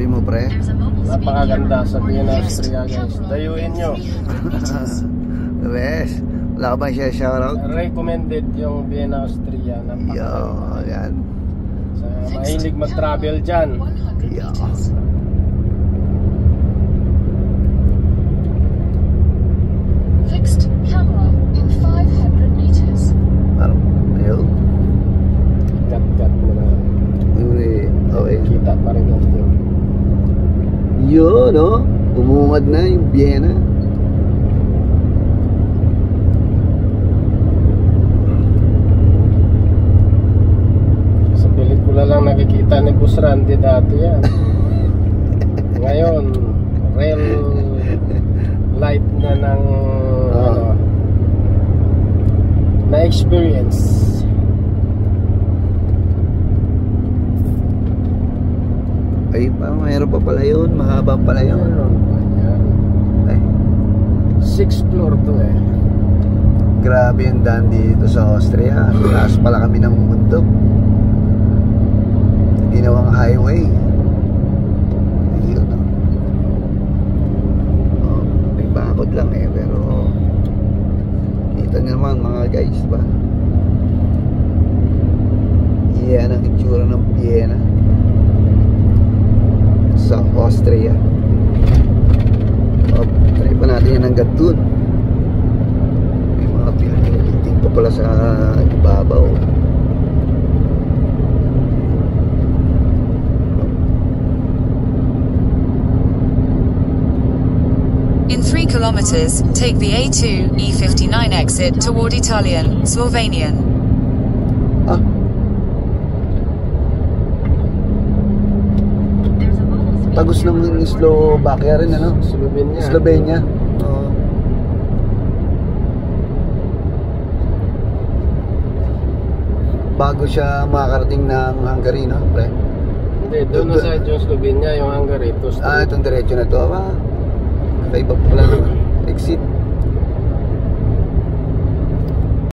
masasabi mo, pre? Napakaganda sa Vienna, Austria, guys. Dayuin nyo. Yes. Wala ka bang shoutout? Recommended yung Vienna, Austria. Yo, yan. Sa mahilig mag-travel dyan. Yo. Fixed camera in 500 meters. Parang, ayun. Cut mo na. Okay. Kita pa rin yung film. Yun, no? Umungad na yung Vienna. Sa pelikula lang nakikita ni Boss Randy dati yan. Ngayon, real life na ng na experience. Ay, mayroon pa pala yun. Mahaba pala yun. Ay. 6th floor to eh. Grabe yung daan dito sa Austria. Taas pala kami ng bundok. Ginawang highway. Yun, no? Oh, may bakod lang eh. Pero kita nyo naman mga guys ba? Yan ang itsura ng Vienna sa Austria. Try pa natin yan hanggang dun. May mga building pa pala sa ibabaw. In 3 kilometers, take the A2 E59 exit toward Italian, Slovenian. Tagos ng Slovakia rin, ano? Slovenia. Oo. Bago siya makakarating ng Hungary, no? Pre? Hindi, doon na sa yung Slovenia, yung Hungary. Itong diretso na to. Kaiba pala ng exit.